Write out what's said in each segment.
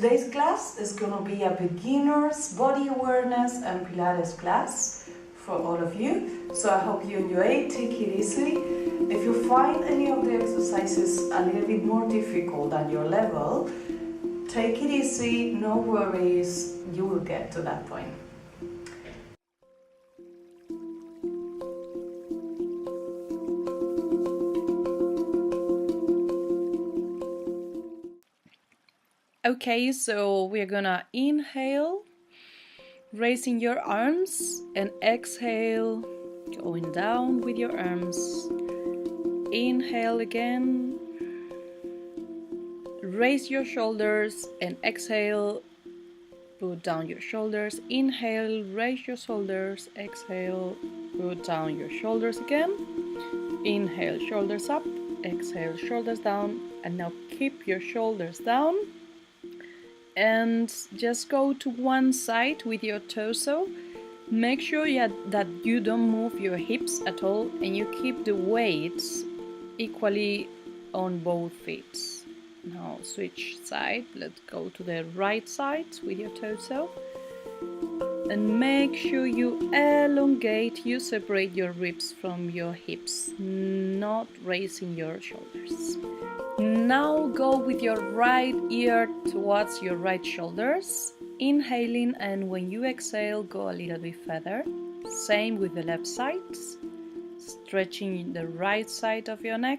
Today's class is going to be a beginner's body awareness and Pilates class for all of you. So I hope you enjoy it, take it easy. If you find any of the exercises a little bit more difficult than your level, take it easy, no worries, you will get to that point. Okay, so we're gonna inhale, raising your arms, and exhale, going down with your arms. Inhale again, raise your shoulders, and exhale, put down your shoulders. Inhale, raise your shoulders, exhale, put down your shoulders again. Inhale, shoulders up, exhale, shoulders down, and now keep your shoulders down. And just go to one side with your torso. Make sure that you don't move your hips at all and you keep the weights equally on both feet. Now switch side. Let's go to the right side with your torso. And make sure you elongate, you separate your ribs from your hips, not raising your shoulders. Now go with your right ear towards your right shoulders, inhaling, and when you exhale, go a little bit further. Same with the left side, stretching the right side of your neck.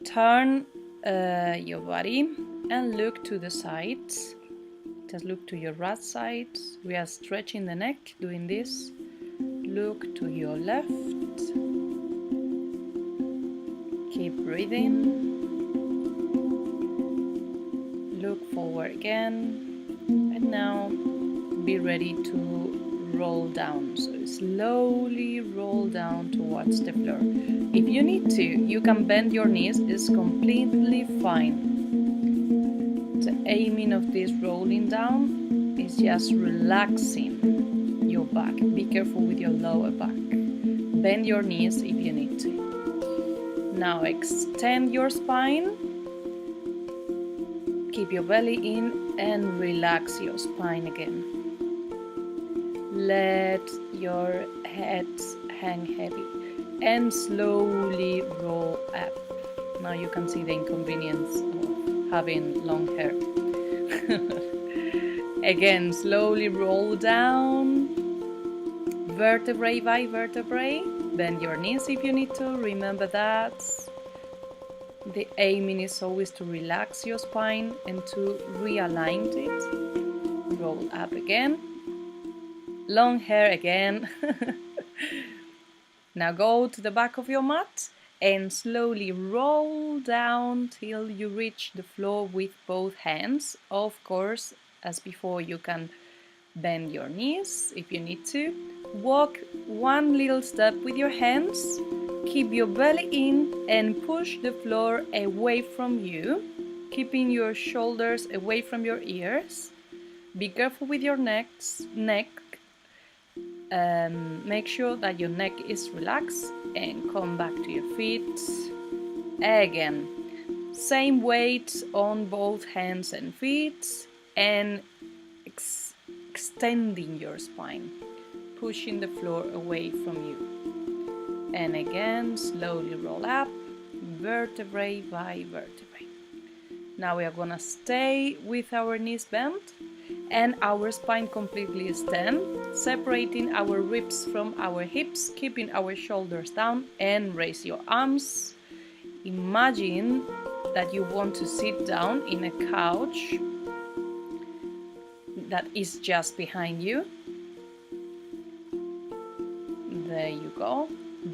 Turn your body and look to the side. Just look to your right side. We are stretching the neck, doing this. Look to your left. Keep breathing. Look forward again. And now be ready to roll down. So slowly roll down towards the floor. If you need to, you can bend your knees. It's completely fine. The aiming of this rolling down is just relaxing your back. Be careful with your lower back. Bend your knees if you need to. Now extend your spine. Keep your belly in and relax your spine again. Let your head hang heavy and slowly roll up. Now you can see the inconvenience of having long hair. Again, slowly roll down, vertebrae by vertebrae. Bend your knees if you need to, remember that. The aiming is always to relax your spine and to realign it. Roll up again. Long hair again. Now go to the back of your mat and slowly roll down till you reach the floor with both hands. Of course, as before, you can bend your knees if you need to. Walk one little step with your hands. Keep your belly in and push the floor away from you, keeping your shoulders away from your ears. Be careful with your neck. Make sure that your neck is relaxed and come back to your feet. Again, same weight on both hands and feet and extending your spine, pushing the floor away from you. And again, slowly roll up, vertebrae by vertebrae. Now we are gonna stay with our knees bent and our spine completely extend, separating our ribs from our hips, keeping our shoulders down, and raise your arms. Imagine that you want to sit down in a couch that is just behind you. There you go.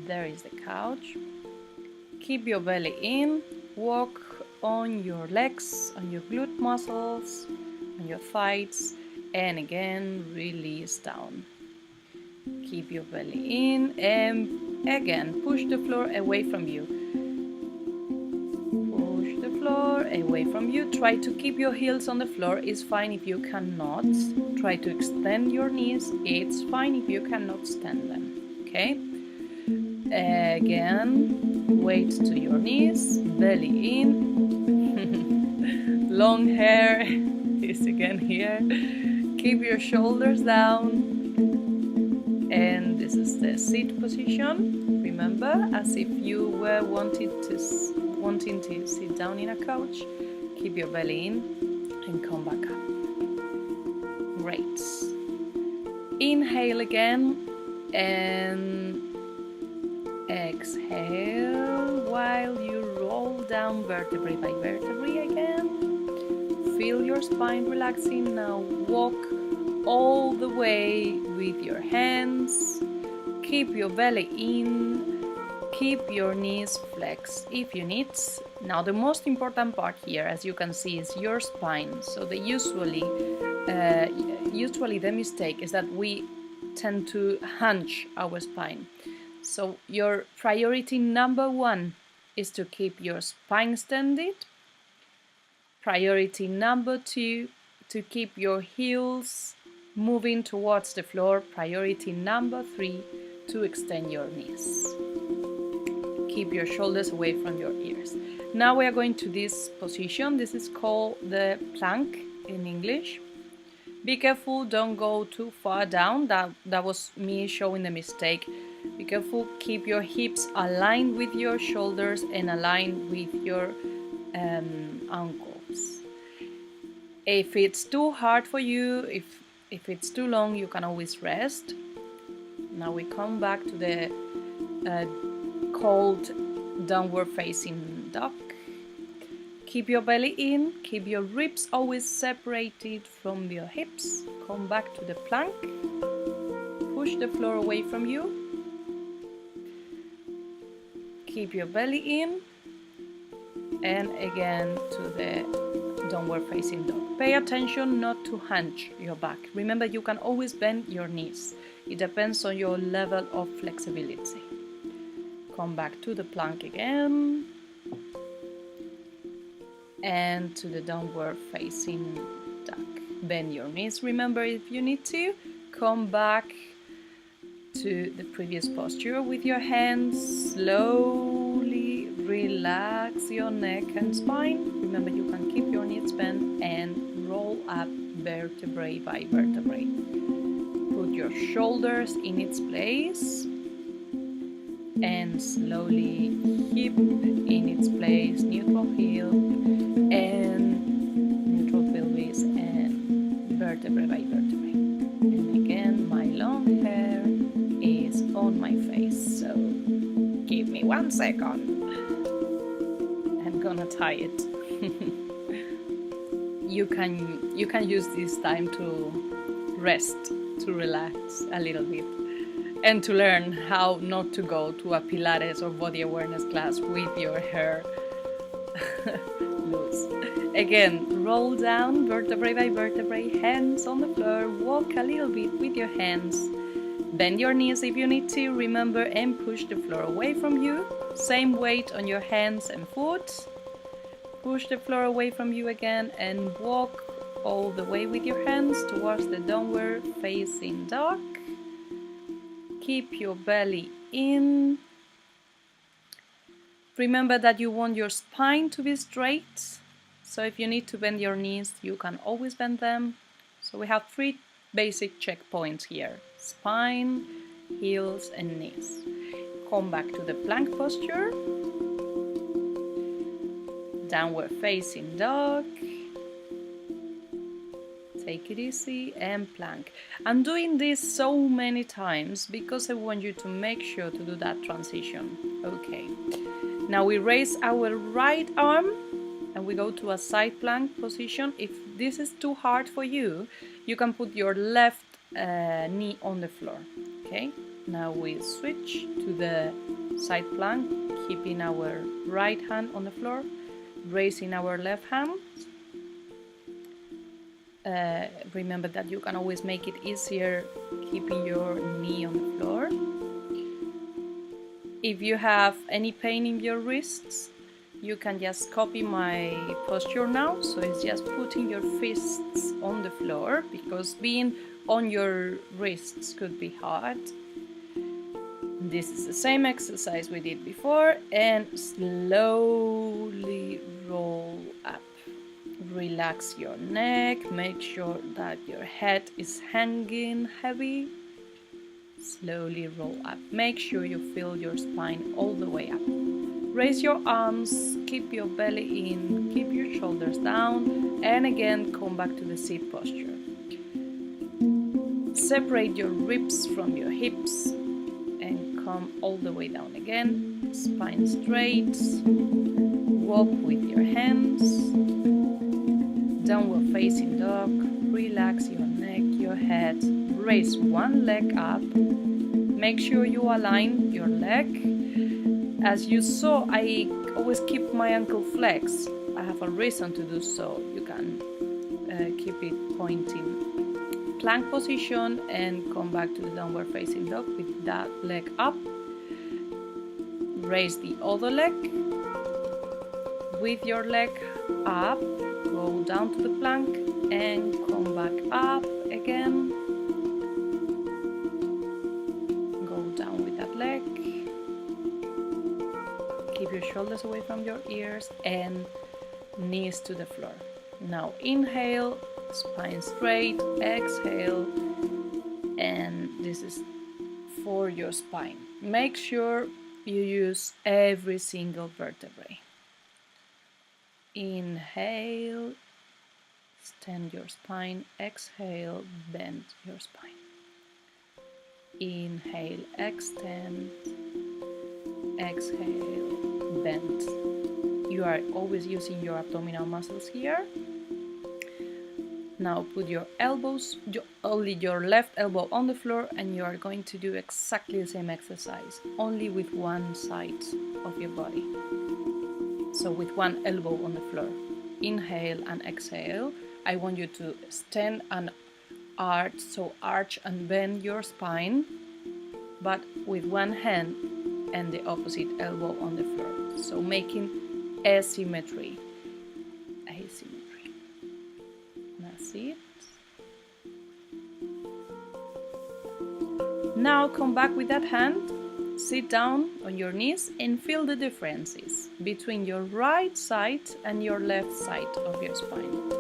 There is the couch. Keep your belly in. Walk on your legs, on your glute muscles, on your thighs, and again release down. Keep your belly in and again push the floor away from you. Push the floor away from you. Try to keep your heels on the floor. It's fine if you cannot. Try to extend your knees. It's fine if you cannot stand them. Okay? Again, weight to your knees, belly in. long hair is again here. Keep your shoulders down. And this is the sit position. Remember, as if you were wanting to sit down in a couch. Keep your belly in and come back up. Great. Inhale again and exhale while you roll down vertebrae by vertebrae again. Feel your spine relaxing. Now walk all the way with your hands. Keep your belly in. Keep your knees flexed if you need. Now the most important part here, as you can see, is your spine. So usually the mistake is that we tend to hunch our spine. So your priority number one is to keep your spine extended. Priority number two, to keep your heels moving towards the floor. Priority number three, to extend your knees. Keep your shoulders away from your ears. Now we are going to this position. This is called the plank in English. Be careful, don't go too far down. That was me showing the mistake. Be careful, keep your hips aligned with your shoulders and aligned with your ankles. If it's too hard for you, if it's too long, you can always rest. Now we come back to the cold downward facing dog. Keep your belly in, keep your ribs always separated from your hips. Come back to the plank. Push the floor away from you. Keep your belly in. And again to the downward facing dog. Pay attention not to hunch your back. Remember, you can always bend your knees. It depends on your level of flexibility. Come back to the plank again. And to the downward facing dog. Bend your knees. Remember, if you need to, come back to the previous posture with your hands. Slowly relax your neck and spine. Remember, you can keep your knees bent and roll up vertebrae by vertebrae. Put your shoulders in its place and slowly hip in its place, neutral heel and neutral pelvis and vertebrae by vertebrae. And again, my long hair is on my face, so give me 1 second. I'm gonna tie it. You can use this time to rest, to relax a little bit, and to learn how not to go to a Pilates or body awareness class with your hair loose. Again, roll down vertebrae by vertebrae, hands on the floor, walk a little bit with your hands. Bend your knees if you need to, remember, and push the floor away from you. Same weight on your hands and foot. Push the floor away from you again and walk all the way with your hands towards the downward facing dog. Keep your belly in. Remember that you want your spine to be straight. So if you need to bend your knees, you can always bend them. So we have 3 basic checkpoints here: spine, heels, and knees. Come back to the plank posture. Downward facing dog. Take it easy and plank. I'm doing this so many times because I want you to make sure to do that transition. Okay. Now we raise our right arm and we go to a side plank position. If this is too hard for you, you can put your left knee on the floor. Okay. Now we switch to the side plank, keeping our right hand on the floor, raising our left hand. Remember that you can always make it easier keeping your knee on the floor. If you have any pain in your wrists, you can just copy my posture now. So it's just putting your fists on the floor, because being on your wrists could be hard. This is the same exercise we did before, and slowly roll up. Relax your neck, make sure that your head is hanging heavy. Slowly roll up. Make sure you feel your spine all the way up. Raise your arms, keep your belly in, keep your shoulders down, and again come back to the seat posture. Separate your ribs from your hips and come all the way down again. Spine straight. Walk with your hands. Downward facing dog. Relax your neck, your head. Raise one leg up. Make sure you align your leg. As you saw, I always keep my ankle flexed. I have a reason to do so. You can keep it pointing. Plank position and come back to the downward facing dog with that leg up. Raise the other leg. With your leg up, go down to the plank and come back up again. Go down with that leg. Keep your shoulders away from your ears and knees to the floor. Now inhale, spine straight, exhale, and this is for your spine. Make sure you use every single vertebrae. Inhale, extend your spine, exhale, bend your spine. Inhale, extend, exhale, bend. You are always using your abdominal muscles here. Now put your elbows, only your left elbow on the floor, and you are going to do exactly the same exercise, only with one side of your body. So with one elbow on the floor. Inhale and exhale. I want you to stand and arch, so arch and bend your spine, but with one hand and the opposite elbow on the floor. So making asymmetry. Asymmetry. That's it. Now come back with that hand. Sit down on your knees and feel the differences between your right side and your left side of your spine.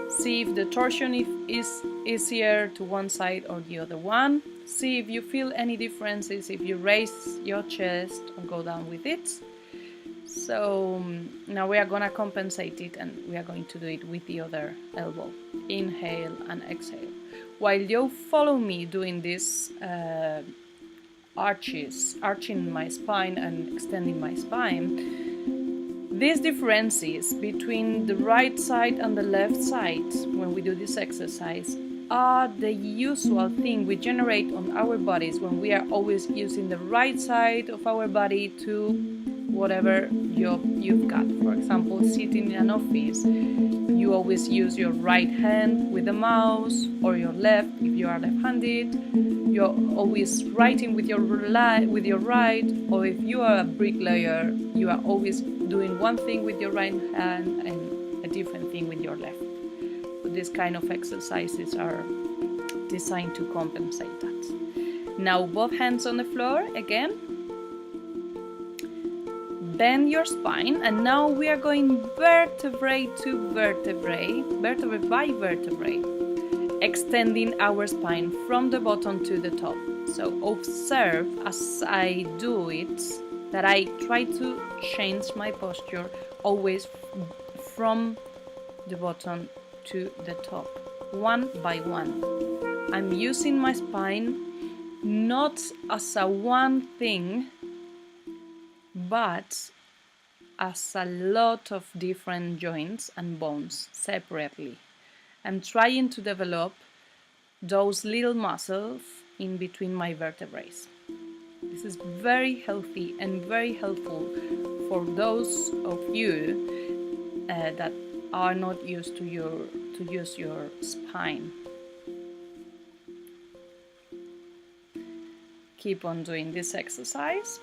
See if the torsion is easier to one side or the other one. See if you feel any differences if you raise your chest and go down with it. So now we are going to compensate it, and we are going to do it with the other elbow. Inhale and exhale. While you follow me doing this arching my spine and extending my spine, these differences between the right side and the left side when we do this exercise are the usual thing we generate on our bodies when we are always using the right side of our body to whatever job you've got. For example, sitting in an office, you always use your right hand with the mouse, or your left if you are left-handed. You're always writing with your right, or if you are a bricklayer, you are always doing one thing with your right hand and a different thing with your left. So these kind of exercises are designed to compensate that. Now both hands on the floor again. Bend your spine, and now we are going vertebrae to vertebrae, vertebrae by vertebrae, extending our spine from the bottom to the top. So observe as I do it that I try to change my posture always from the bottom to the top, one by one. I'm using my spine not as a one thing, but as a lot of different joints and bones separately. I'm trying to develop those little muscles in between my vertebrae. This is very healthy and very helpful for those of you that are not used to use your spine. Keep on doing this exercise.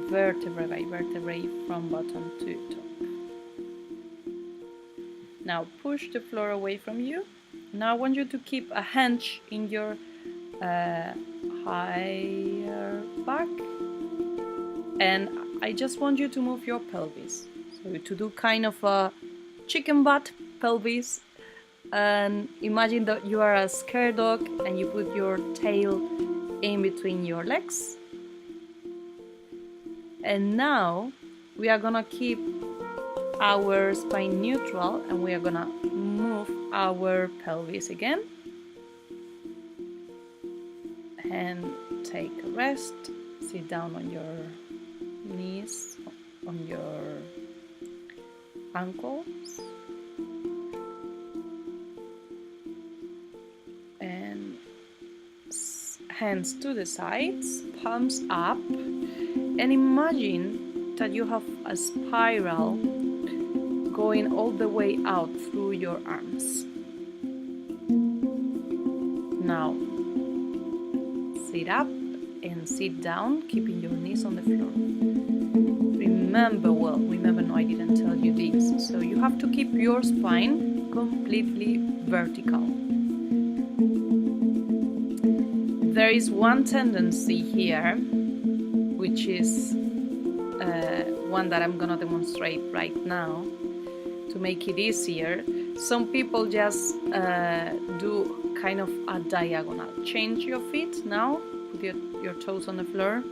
Vertebrae by vertebrae from bottom to top. Now push the floor away from you. Now I want you to keep a hinge in your higher back, and I just want you to move your pelvis. So to do kind of a chicken butt pelvis, and imagine that you are a scared dog and you put your tail in between your legs. And now we are gonna keep our spine neutral and we are gonna move our pelvis again. And take a rest, sit down on your knees, on your ankles, and hands to the sides, palms up, and imagine that you have a spiral going all the way out through your arms. Now sit up and sit down, keeping your knees on the floor. Remember, no, I didn't tell you this. So you have to keep your spine completely vertical. There is one tendency here, which is one that I'm gonna demonstrate right now to make it easier. Some people just do kind of a diagonal. Change your feet now, put your toes on the floor.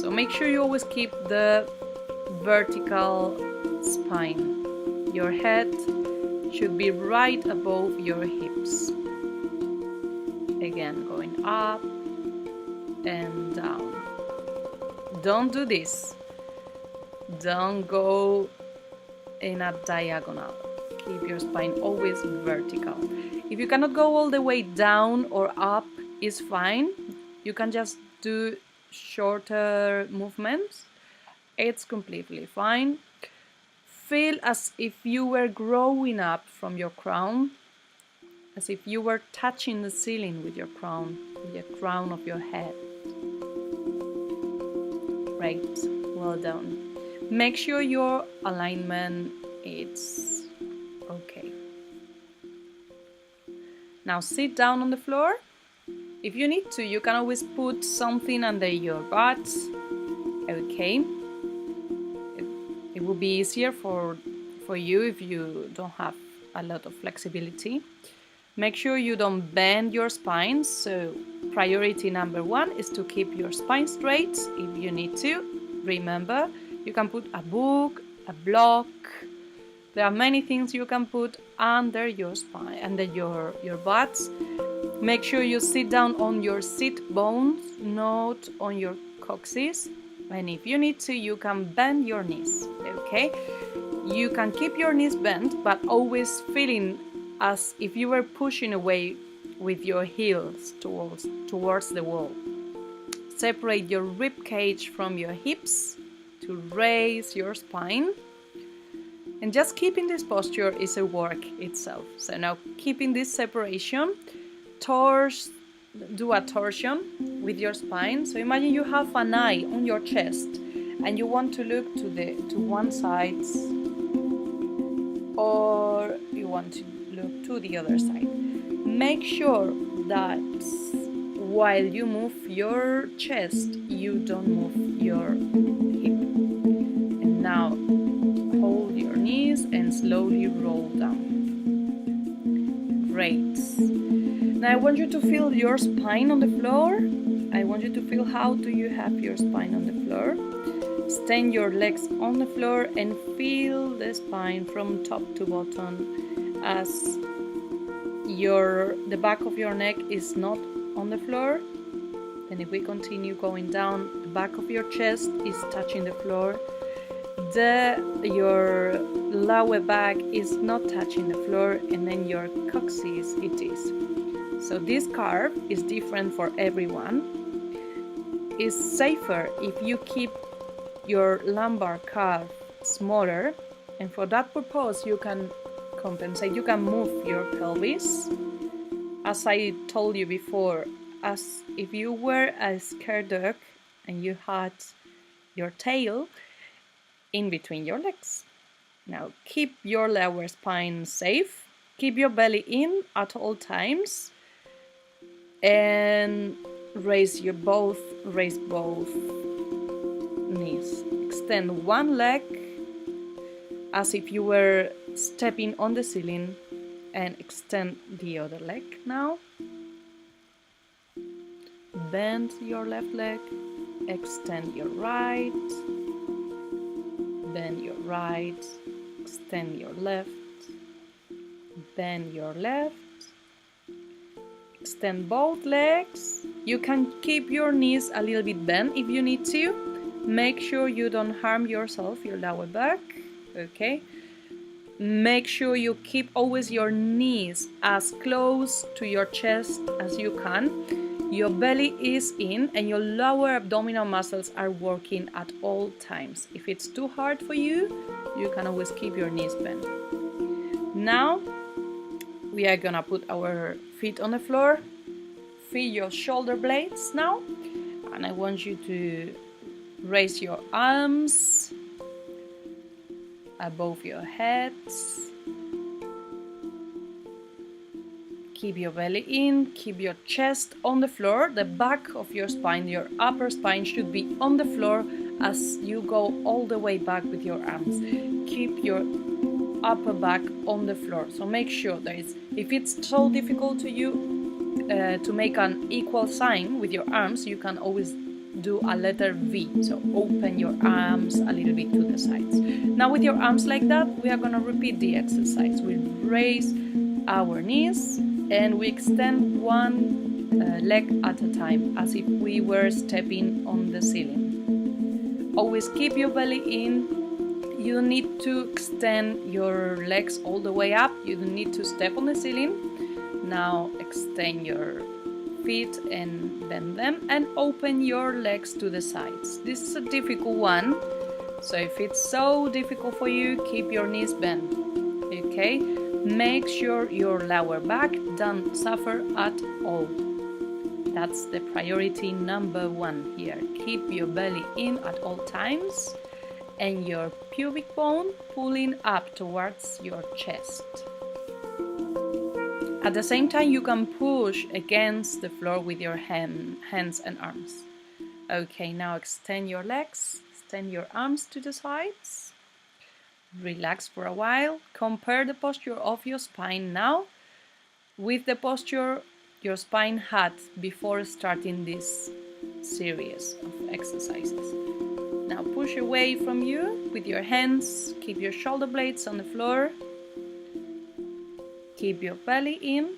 So make sure you always keep the vertical spine. Your head should be right above your hips. Again, going up and down. Don't do this. Don't go in a diagonal. Keep your spine always vertical. If you cannot go all the way down or up, it's fine. You can just do shorter movements. It's completely fine. Feel as if you were growing up from your crown, as if you were touching the ceiling with your crown of your head. Great, well done. Make sure your alignment is okay. Now sit down on the floor. If you need to, you can always put something under your butt. Okay. It will be easier for you if you don't have a lot of flexibility. Make sure you don't bend your spine. So priority number 1 is to keep your spine straight. If you need to, remember, you can put a book, a block. There are many things you can put under your spine, under your butt. Make sure you sit down on your sit bones, not on your coccyx. And if you need to, you can bend your knees, okay? You can keep your knees bent, but always feeling as if you were pushing away with your heels towards the wall. Separate your rib cage from your hips to raise your spine. And just keeping this posture is a work itself. So now keeping this separation, do a torsion with your spine. So imagine you have an eye on your chest and you want to look to one side, or you want to look to the other side. Make sure that while you move your chest, you don't move your hip. And now hold your knees and slowly roll down. Great. Now I want you to feel your spine on the floor. I want you to feel how do you have your spine on the floor. Stand your legs on the floor and feel the spine from top to bottom as the back of your neck is not on the floor. And if we continue going down, the back of your chest is touching the floor. Your lower back is not touching the floor, and then your coccyx it is. So this curve is different for everyone. It's safer if you keep your lumbar curve smaller, and for that purpose you can compensate. You can move your pelvis, as I told you before, as if you were a scared dog and you had your tail in between your legs. Now keep your lower spine safe, keep your belly in at all times, and raise both knees. Extend one leg as if you were stepping on the ceiling, and extend the other leg now. Bend your left leg, extend your right, bend your right, extend your left, bend your left, extend both legs. You can keep your knees a little bit bent if you need to. Make sure you don't harm yourself, your lower back, okay? Make sure you keep always your knees as close to your chest as you can. Your belly is in and your lower abdominal muscles are working at all times. If it's too hard for you, you can always keep your knees bent. Now, we are gonna put our feet on the floor. Feel your shoulder blades now. And I want you to raise your arms above your heads. Keep your belly in, keep your chest on the floor. The back of your spine, your upper spine should be on the floor as you go all the way back with your arms. Keep your upper back on the floor. So make sure that if it's so difficult to you to make an equal sign with your arms, you can always do a letter V. So open your arms a little bit to the sides. Now with your arms like that, we are going to repeat the exercise. We raise our knees and we extend one leg at a time as if we were stepping on the ceiling. Always keep your belly in. You don't need to extend your legs all the way up. You don't need to step on the ceiling. Now extend your feet and bend them and open your legs to the sides. This is a difficult one, so if it's so difficult for you, keep your knees bent, okay? Make sure your lower back don't suffer at all. That's the priority number one here. Keep your belly in at all times and your pubic bone pulling up towards your chest. At the same time, you can push against the floor with your hands and arms. Okay, now extend your legs, extend your arms to the sides. Relax for a while. Compare the posture of your spine now with the posture your spine had before starting this series of exercises. Now push away from you with your hands. Keep your shoulder blades on the floor. Keep your belly in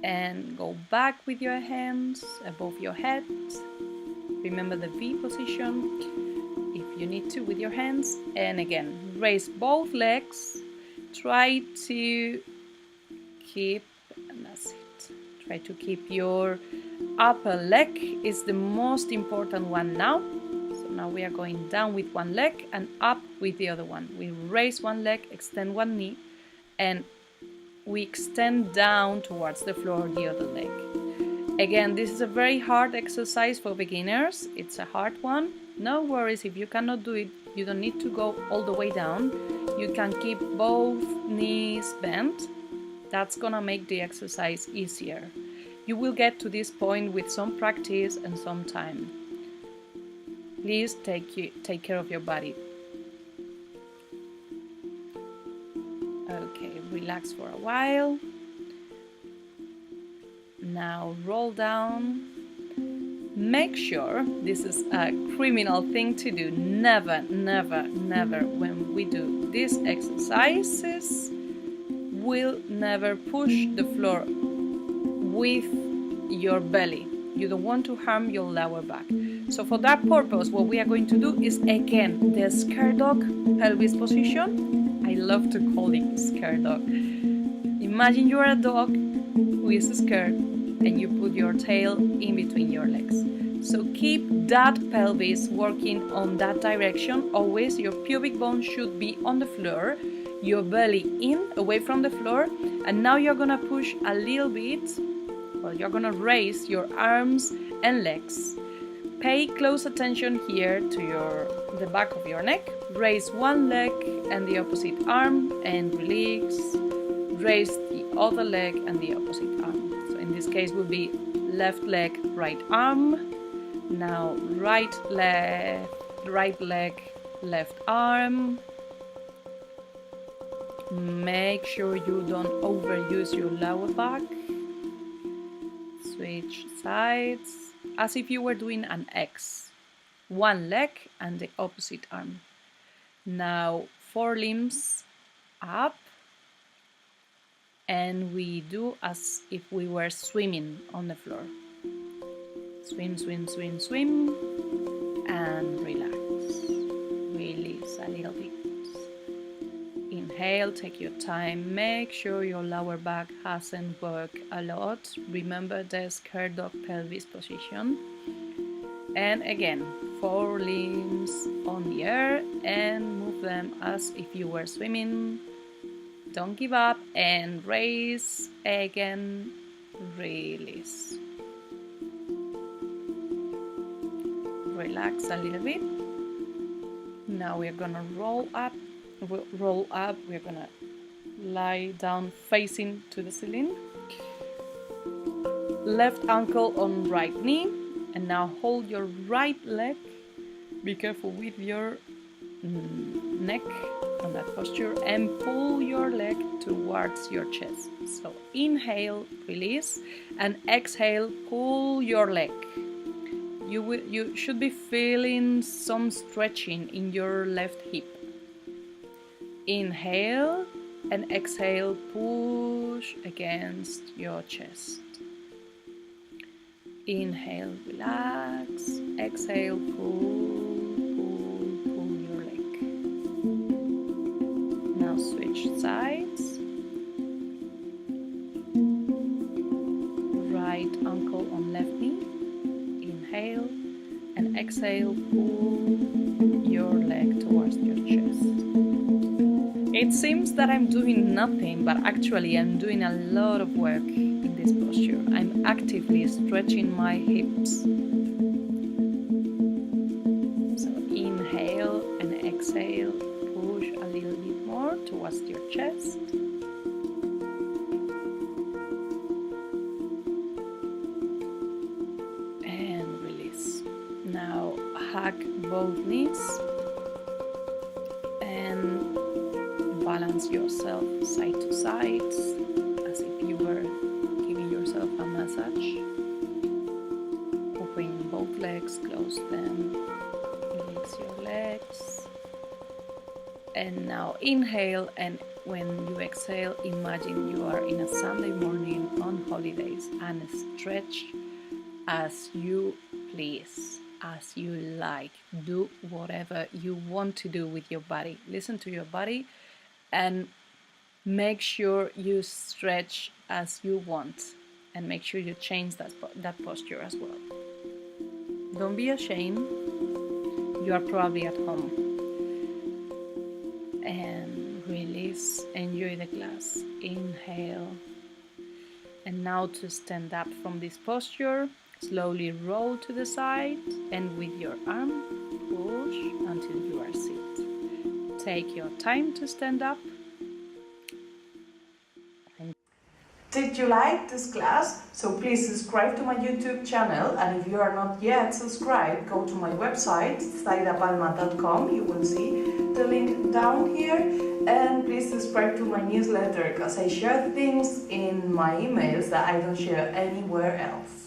and go back with your hands above your head. Remember the V position if you need to with your hands. And again, raise both legs. Try to keep, and that's it. Try to keep your upper leg is the most important one now. So now we are going down with one leg and up with the other one. We raise one leg, extend one knee, and we extend down towards the floor the other leg. Again, this is a very hard exercise for beginners. It's a hard one. No worries if you cannot do it. You don't need to go all the way down. You can keep both knees bent. That's gonna make the exercise easier. You will get to this point with some practice and some time. Please take care of your body. Okay, relax for a while. Now roll down. Make sure, this is a criminal thing to do. Never, never, never when we do these exercises, we'll never push the floor with your belly. You don't want to harm your lower back. So for that purpose, what we are going to do is again the scared dog pelvis position. I love to call it scared dog. Imagine you are a dog who is scared and you put your tail in between your legs. So keep that pelvis working on that direction. Always your pubic bone should be on the floor, your belly in, away from the floor. And now you're gonna push a little bit. Well, you're gonna raise your arms and legs. Pay close attention here to the back of your neck. Raise one leg and the opposite arm and release. Raise the other leg and the opposite arm. So in this case will be left leg, right arm. Now right leg, left arm. Make sure you don't overuse your lower back. Switch sides as if you were doing an X. One leg and the opposite arm. Now forelimbs up, and we do as if we were swimming on the floor. Swim, swim, swim, swim, and relax. Release a little bit. Inhale, take your time. Make sure your lower back hasn't worked a lot. Remember the scared dog pelvis position. And again, forelimbs on the air and move them as if you were swimming. Don't give up and raise again, release. Relax a little bit. Now we're gonna roll up, we're gonna lie down facing to the ceiling. Left ankle on right knee, and now hold your right leg. Be careful with your neck on that posture and pull your leg towards your chest. So inhale, release, and exhale, pull your leg. You should be feeling some stretching in your left hip. Inhale and exhale, push against your chest. Inhale, relax. Exhale, pull your leg. Now switch sides. Right ankle on left knee. Inhale and exhale, pull your leg towards your chest. It seems that I'm doing nothing, but actually I'm doing a lot of work in this posture. I'm actively stretching my hips. So inhale and exhale, push a little bit more towards your chest. And release. Now hug both knees and balance yourself side to side as if you were giving yourself a massage. Open both legs, close them, release your legs. And now inhale, and when you exhale, imagine you are in a Sunday morning on holidays and stretch as you please, as you like. Do whatever you want to do with your body. Listen to your body and make sure you stretch as you want, and make sure you change that posture as well. Don't be ashamed. You are probably at home. And release, enjoy the class. Inhale. And now to stand up from this posture, slowly roll to the side and with your arm, push until you are seated. Take your time to stand up. Did you like this class? So please subscribe to my YouTube channel, and if you are not yet subscribed, go to my website, zahidapalma.com. You will see the link down here, and please subscribe to my newsletter because I share things in my emails that I don't share anywhere else.